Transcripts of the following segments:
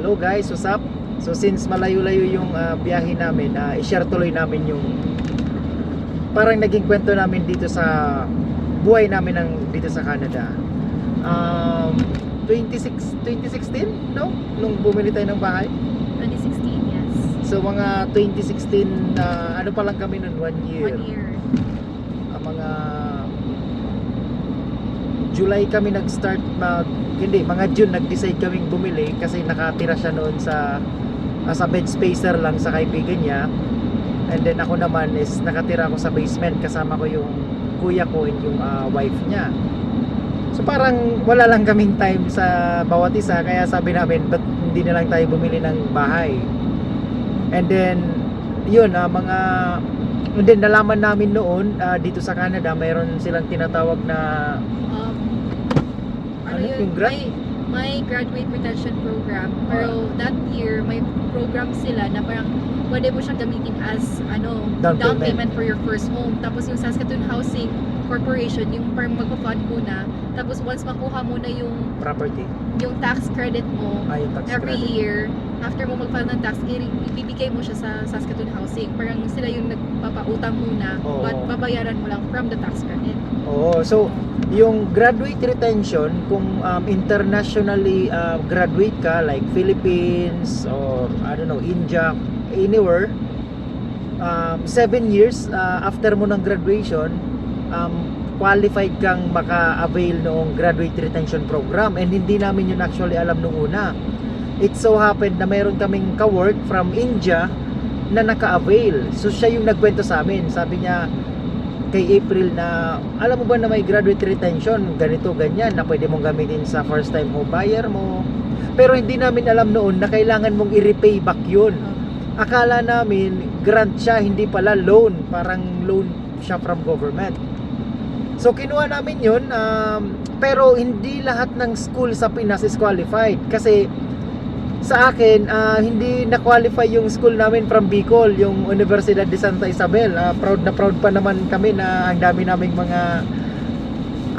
Hello guys, what's up? So since malayo-layo yung biyahe namin, i-share tuloy namin yung parang naging kwento namin dito sa buhay namin dito sa Canada. 2016, no? Nung bumili tayo ng bahay. 2016, yes. So mga 2016, ano pa lang kami nun, 1 year. 1 year. Mga July kami nag-start mga June nag-decide kaming bumili kasi nakatira siya noon sa as a bed spacer lang sa kaibigan niya, and then ako naman is nakatira ako sa basement kasama ko yung kuya ko and yung wife niya. So parang wala lang kaming time sa bawat isa, kaya sabi namin ba't hindi na lang tayo bumili ng bahay. And then yun, and then nalaman namin noon dito sa Canada mayroon silang tinatawag na yung may graduate retention program, pero that year may program sila na parang pwede mo siyang gamitin as down payment for your first home. Tapos yung Saskatoon Housing Corporation yung parang magpa-fund muna, tapos once makuha mo na yung property, yung tax credit mo yung tax every credit. Year after mo mag-file ng tax, ibibigay mo siya sa Saskatoon Housing. Parang sila yung nagpapautang muna, but babayaran mo lang from the tax credit. So yung graduate retention, kung internationally graduate ka like Philippines or I don't know, India, anywhere, 7 years after mo ng graduation, qualified kang maka-avail noong graduate retention program, and hindi namin yun actually alam nung una. It so happened na mayroon kaming ka-work from India na naka-avail. So siya yung nagkwento sa amin, sabi niya kay April na alam mo ba na may graduate retention ganito ganyan na pwede mong gamitin sa first time home buyer mo, pero hindi namin alam noon na kailangan mong i-repay back yun. Akala namin grant siya, hindi pala loan, parang loan siya from government. So kinuha namin yun, pero hindi lahat ng school sa Pinas is qualified. Kasi sa akin, hindi na-qualify yung school namin from Bicol, yung Universidad de Santa Isabel. Proud na proud pa naman kami na ang dami naming mga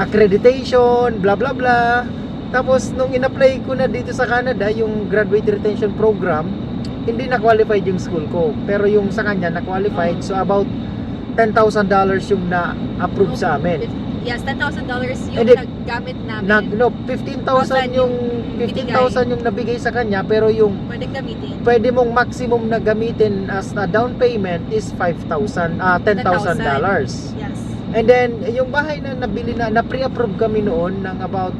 accreditation, bla bla bla. Tapos nung in-apply ko na dito sa Canada yung graduate retention program, hindi na-qualified yung school ko, pero yung sa kanya na-qualified. So about $10,000 yung na-approve sa amin. Yes, $10,000 yung naggamit namin. 15,000 yung nabigay sa kanya, pero yung pwede mong maximum na gamitin as a down payment is $10,000. Yes. And then yung bahay na nabili na pre-approve kami noon ng about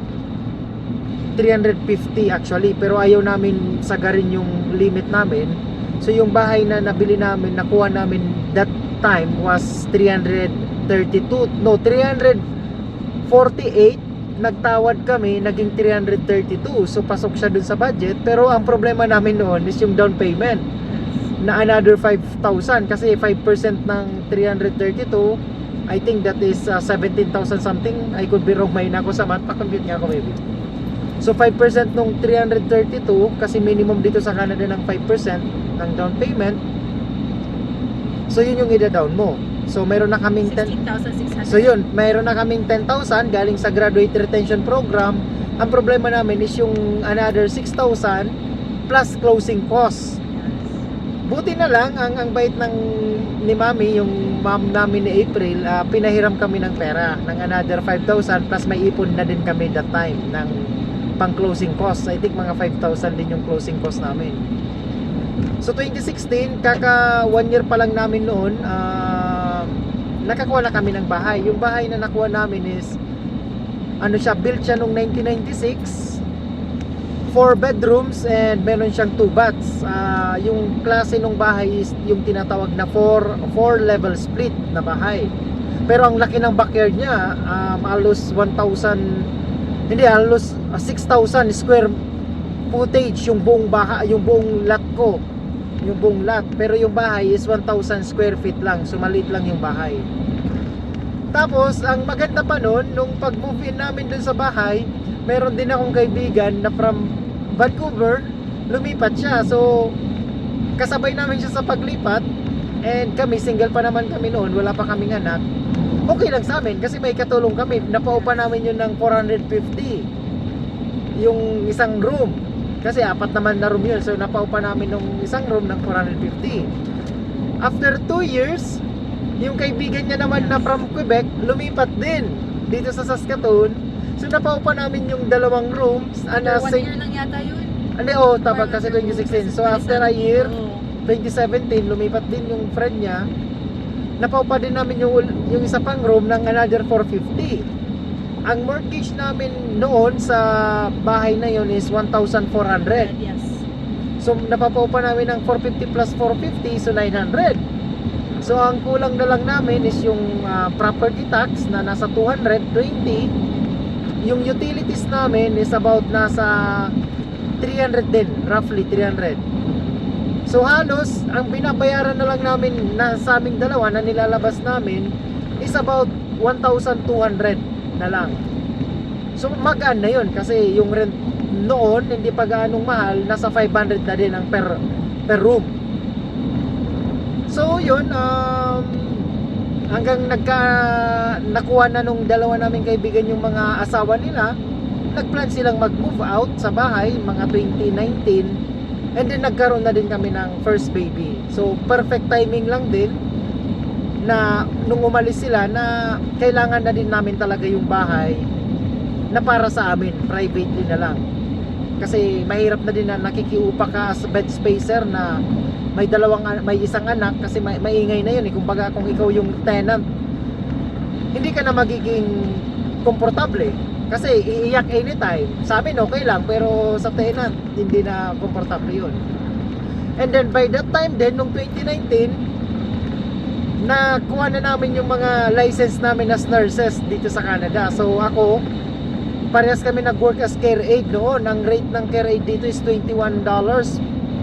350 actually, pero ayaw namin sagarin yung limit namin. So yung bahay na nabili namin, nakuha namin that time was 348. Nagtawad kami, naging 332. So pasok siya dun sa budget, pero ang problema namin noon is yung down payment na another 5,000, kasi 5% ng 332, I think that is 17,000 something. I could be wrong, may na ako sa math, pa-compute nga ako maybe. So 5% nung 332, kasi minimum dito sa Canada ng 5% ng down payment. So yun yung ida-down mo. So mayroon na kaming 16,600. So yun, mayroon na kaming 10,000 galing sa graduate retention program. Ang problema namin is yung another 6,000 plus closing costs. Buti na lang ang bait ni Mami, yung mom namin ni April, pinahiram kami ng pera ng another 5,000 plus may ipon na din kami that time ng pang closing costs. I think mga 5,000 din yung closing cost namin. So 2016, kaka 1 year pa lang namin noon, nakakuha na kami ng bahay. Yung bahay na nakuha namin is built siya noong 1996, 4 bedrooms and meron siyang 2 baths. Yung klase ng bahay is yung tinatawag na 4 level split na bahay. Pero ang laki ng backyard niya, halos 6,000 square footage yung buong bahay, yung buong lot ko, yung buong lot. Pero yung bahay is 1,000 square feet lang, so maliit lang yung bahay. Tapos ang maganda pa noon, nung pag-move in namin dun sa bahay, meron din akong kaibigan na from Vancouver, lumipat siya. So kasabay namin siya sa paglipat, and kami, single pa naman kami noon, wala pa kaming anak. Okay lang sa amin kasi may katulong kami. Napaupa namin yun ng 450 yung isang room. Kasi 4 naman na room yun. So napaupa namin nung isang room ng 450. After 2 years, yung kaibigan niya naman na from Quebec, lumipat din dito sa Saskatoon. So napaupa namin yung 2 rooms. After 1 year lang yata yun. Tama kasi 2016. So after a year, Oo. 2017, lumipat din yung friend niya. Napaupa din namin yung isa pang room ng another 450. Ang mortgage namin noon sa bahay na yon is 1,400. Yes. So napapaupa namin ng 450 plus 450, so 900. So ang kulang na lang namin is yung property tax na nasa 220. Yung utilities namin is about nasa 300 din, roughly 300. So halos ang binabayaran na lang namin na sa aming dalawa na nilalabas namin is about 1,200 na lang. So magaan na yun kasi yung rent noon hindi pa gaanong mahal, nasa 500 na din ang per room. So yun, hanggang nakuha na nung dalawa naming kaibigan yung mga asawa nila, nagplan silang mag-move out sa bahay mga 2019, and then nagkaroon na din kami ng first baby. So perfect timing lang din na nung umalis sila na kailangan na din namin talaga yung bahay na para sa amin, privately na lang. Kasi mahirap na din na nakikiupa ka as bed spacer na may isang anak kasi maingay na yun eh. Kumbaga kung ikaw yung tenant, hindi ka na magiging komportable kasi iiyak anytime. Sa amin okay lang, pero sa tenant hindi na komportable yun. And then by that time din, nung 2019, nakuha na namin yung mga license namin as nurses dito sa Canada. So ako, parehas kami nag-work as care aid noon. Ang rate ng care aid dito is $21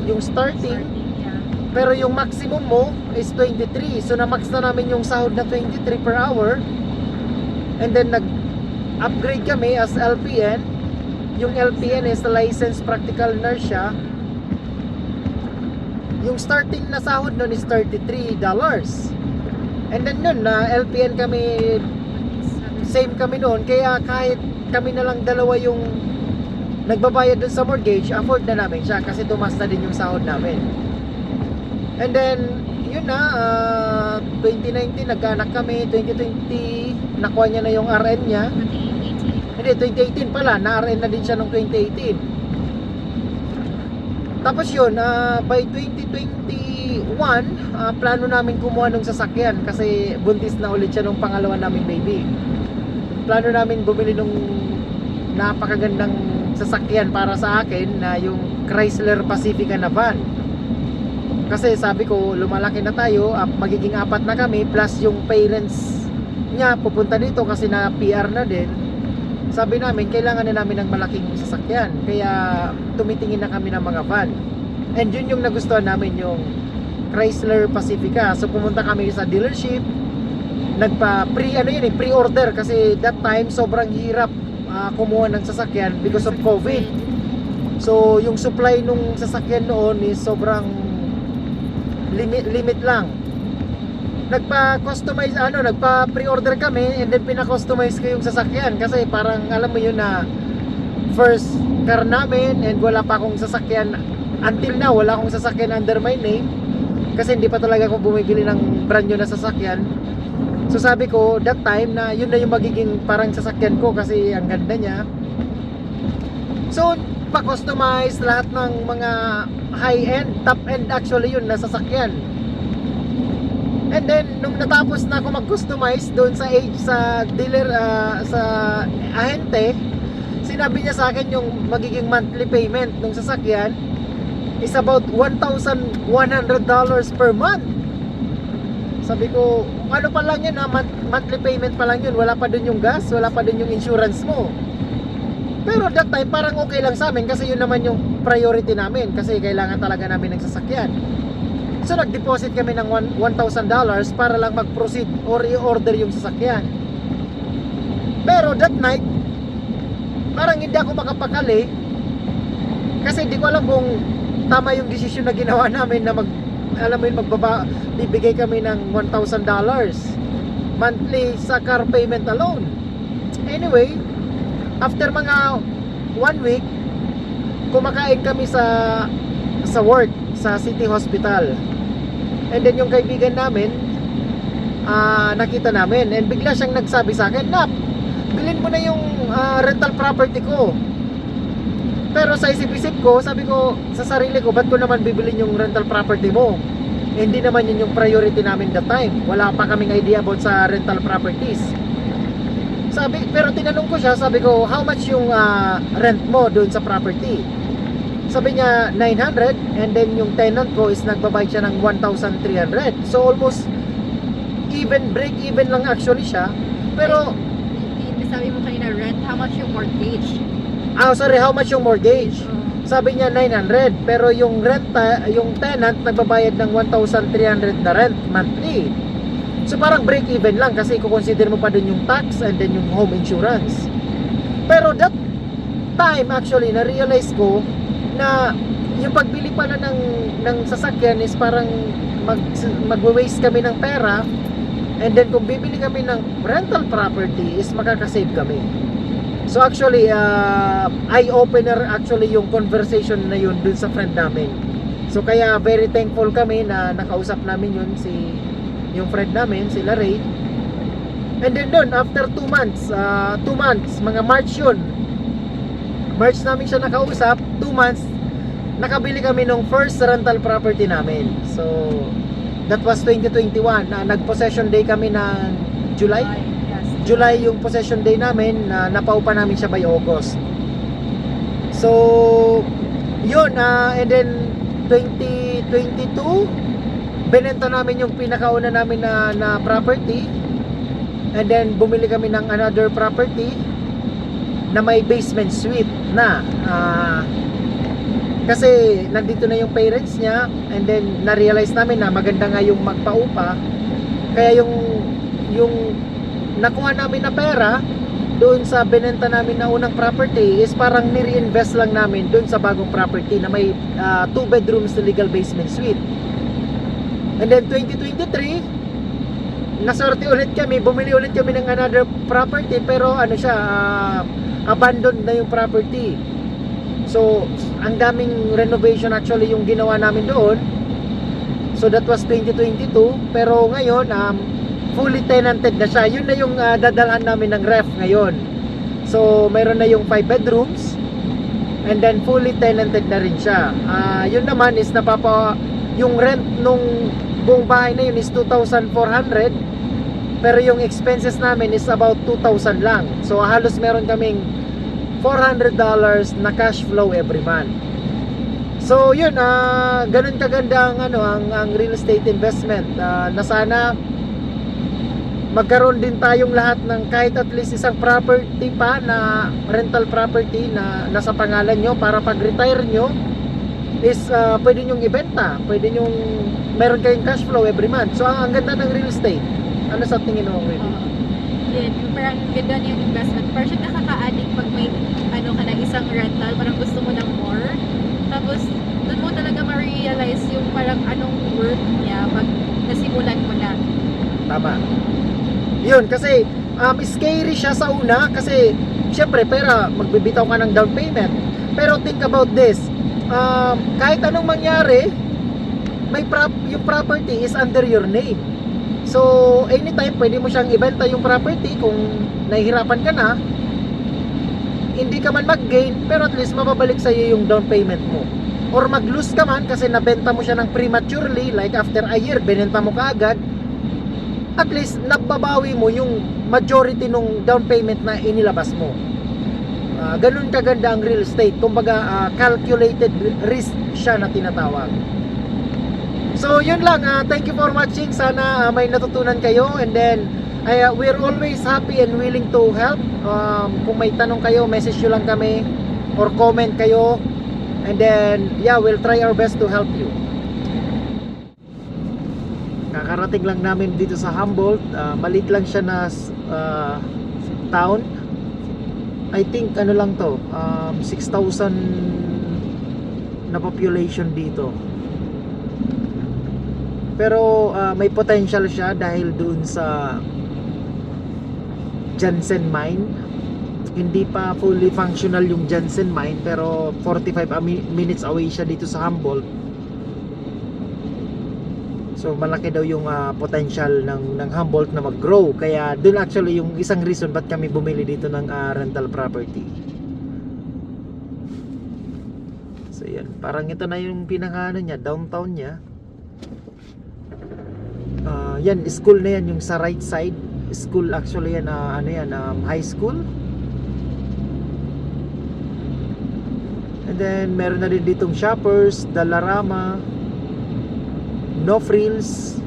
yung starting, Yeah. pero yung maximum mo is 23. So na-max na namin yung sahod na 23 per hour. And then nag-upgrade kami as LPN. Yung LPN is licensed practical nurse siya. Yung starting na sahod nun is $33. And then nun na LPN kami, same kami noon, kaya kahit kami na lang dalawa yung nagbabayad dun sa mortgage, afford na namin siya kasi tumas na din yung sahod namin. And then yun na, 2019 nagkaanak kami, 2020 nakuha niya na yung RN niya. 2018. Hindi, 2018 pala, na RN na din siya nung 2018. Tapos yun, by 2021, plano namin kumuha ng sasakyan kasi buntis na ulit siya nung pangalawa naming baby. Plano namin bumili nung napakagandang sasakyan para sa akin na yung Chrysler Pacifica na van. Kasi sabi ko, lumalaki na tayo, magiging 4 na kami, plus yung parents niya pupunta dito kasi na PR na din. Sabi namin, kailangan na namin ng malaking sasakyan. Kaya tumitingin na kami ng mga van. And yun yung nagustuhan namin, yung Chrysler Pacifica. So pumunta kami sa dealership, pre-order kasi that time sobrang hirap kumuha ng sasakyan because of COVID. So yung supply nung sasakyan noon is sobrang limit lang. Nagpa-customize, nagpa-pre-order kami and then pina-customize ko yung sasakyan kasi parang alam mo yun na first car namin and wala pa akong sasakyan until now, wala akong sasakyan under my name kasi hindi pa talaga ako bumibili ng brand new na sasakyan. So sabi ko that time na yun na yung magiging parang sasakyan ko kasi ang ganda niya. So pa-customize lahat ng mga high-end, top-end actually yun na sasakyan. And then nung natapos na ako mag-customize doon sa dealer, sa ahente, sinabi niya sa akin yung magiging monthly payment ng sasakyan is about $1,100 per month. Sabi ko, ano pa lang yun, monthly payment pa lang yun, wala pa dun yung gas, wala pa dun yung insurance mo. Pero that time parang okay lang sa amin kasi yun naman yung priority namin kasi kailangan talaga namin ng sasakyan. So nag-deposit kami ng $1,000 para lang mag-proceed or i-order yung sasakyan. Pero that night, parang hindi ako makapakali kasi hindi ko alam kung tama yung desisyon na ginawa namin na bibigay kami ng $1,000 monthly sa car payment alone. Anyway, after mga 1 week, kumakain kami sa work, sa City Hospital. And then yung kaibigan namin, nakita namin, and bigla siyang nagsabi sa akin, Nap, bilhin mo na yung rental property ko. Pero sa isip-isip ko, sabi ko sa sarili ko, ba't ko naman bibilin yung rental property mo? Hindi naman yun yung priority namin that time. Wala pa kaming idea about sa rental properties. Pero tinanong ko siya, sabi ko, how much yung rent mo doon sa property? Sabi niya 900, and then yung tenant ko is nagbabayad siya ng 1,300. So almost break even lang actually siya. Pero sabi mo kanina rent, how much yung mortgage? How much yung mortgage? Sabi niya 900, pero yung yung tenant nagbabayad ng 1,300 na rent monthly. So parang break even lang kasi i-consider mo pa din yung tax and then yung home insurance. Pero that time actually na-realize ko na yung pagbili pala ng sasakyan is parang mag-waste kami ng pera, and then kung bibili kami ng rental property is makakasave kami. So actually eye-opener actually yung conversation na yun dun sa friend namin. So kaya very thankful kami na nakausap namin yun yung friend namin, si Ray. And then dun, after 2 months, mga March yun. March namin siya nakausap, 2 months, nakabili kami ng first rental property namin. So, that was 2021. Nag-possession day kami ng July. July yung possession day namin, napaupa namin siya by August. So, yun, and then 2022, binenta namin yung pinakauna namin na property, and then bumili kami ng another property na may basement suite na kasi nandito na yung parents niya, and then na-realize namin na maganda nga yung magpaupa, kaya yung nakuha namin na pera doon sa binenta namin na unang property is parang ni-reinvest lang namin doon sa bagong property na may 2 bedrooms legal basement suite. And then 2023, naswerte ulit kami, bumili ulit kami ng another property, pero abandoned na yung property. So ang daming renovation actually yung ginawa namin doon. So that was 2022, pero ngayon fully tenanted na siya. Yun na yung dadalhan namin ng ref ngayon. So mayroon na yung 5 bedrooms, and then fully tenanted na rin siya. Yun naman is yung rent nung buong bahay na yun is 2,400, pero yung expenses namin is about 2,000 lang. So halos meron kaming $400 na cash flow every month. So yun, ganun kaganda ang real estate investment, na sana magkaroon din tayong lahat ng kahit at least isang property pa na rental property na nasa pangalan nyo, para pag retire nyo is pwede nyong ibenta, pwede nyong meron kayong cash flow every month. So ang ganda ng real estate. Ano sa tingin mo, Wendy? Yung parang ganda niya yung investment. Parang siya nakaka-addict pag may ka na isang rental, parang gusto mo ng more. Tapos doon mo talaga ma-realize yung parang anong worth niya pag nasimulan mo na. Tama. Yun, kasi scary siya sa una, kasi syempre pera, magbibitaw ka ng down payment. Pero think about this, kahit anong mangyari, yung property is under your name. So anytime pwede mo siyang ibenta yung property kung nahihirapan ka na, hindi ka man mag-gain, pero at least mababalik sa iyo yung down payment mo. Or mag-lose ka man kasi nabenta mo siya ng prematurely, like after a year binenta mo kaagad, at least nababawi mo yung majority nung down payment na inilabas mo. Ganun kaganda ang real estate. Kumbaga calculated risk siya na tinatawag. So yun lang, thank you for watching. Sana may natutunan kayo, and then we're always happy and willing to help. Kung may tanong kayo, message nyo lang kami or comment kayo, and then we'll try our best to help you. Kakarating lang namin dito sa Humboldt. Maliit lang siya na town. I think ano lang to, 6,000 na population dito. Pero may potential siya dahil doon sa Jansen Mine. hindi pa fully functional yung Jansen mine, pero 45 minutes away siya dito sa Humboldt. So malaki daw yung potential ng Humboldt na mag-grow. Kaya dun actually yung isang reason ba't kami bumili dito ng rental property. So yan, parang ito na yung pinaka niya, downtown niya. Yan, school na yan, yung sa right side. School actually yan, high school. And then meron na rin ditong Shoppers, Dollarama, No Frills.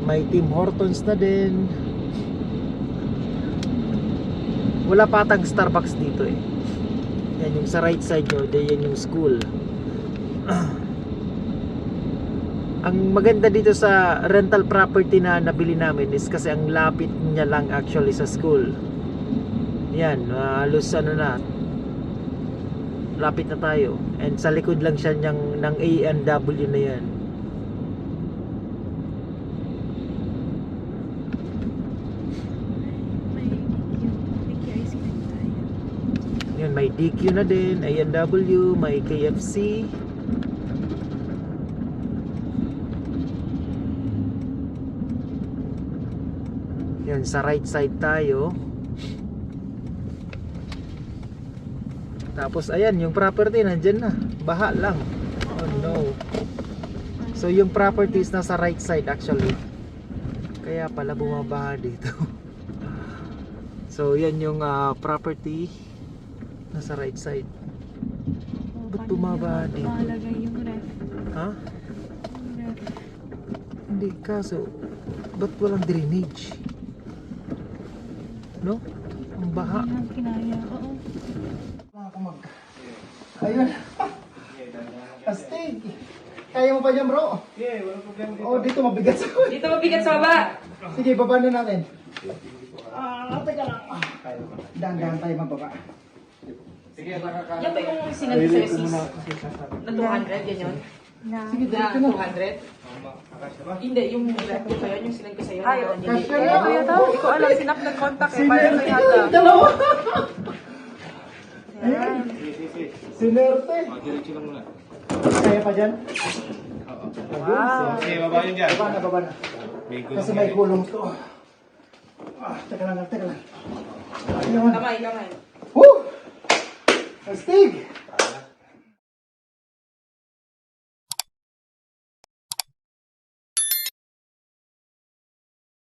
May Tim Hortons na din. Wala pa atang Starbucks dito eh. Yan yung sa right side nyo, yan yung school. Ang maganda dito sa rental property na nabili namin is kasi ang lapit niya lang actually sa school. Yan, halos lapit na tayo. And sa likod lang siya ng A&W na yan. Yan, may DQ na din, A&W, may KFC. Yan, sa right side tayo. Tapos ayan, yung property nandyan na. Baha lang. Oh no. So yung property is nasa right side actually. Kaya pala bumabaha dito. So yan yung property nasa right side. Ba't bumabaha dito? Makalagay yung ref. Ha? Ref. Hindi, kaso ba't walang drainage? No? Ang baha. Hindi lang kinaya. Oo. Ayun. Astig. Kaya mo pa dyan, bro? Yeah, walang problema dito. Oh, dito mabigat sa Dito mabigat sa baba. Sige, baba na natin. Teka lang. Dahan-dahan tayo mababa. Sige, nakaka... Yan ba yung sinabi sa'yo sis? Na 200, yan yun? Sige, Na dito na. 200? Hindi, yung rep ko sa'yo, yung sinag ko sa'yo. Ay, Kasya eh, na. kuya to. Hindi ko alam. Sinap nag-contact eh. Paano Sinerte may ka, hata? dalawa. Ayan. Sinerte. Diretso lang muna. Kaya pa dyan? Oo. Wow. Sige, baba yun dyan. Baba na. May gulong Kasi yan may eh. gulong to. Teka lang. Ayun. Kamay, kamay. Woo! Astig!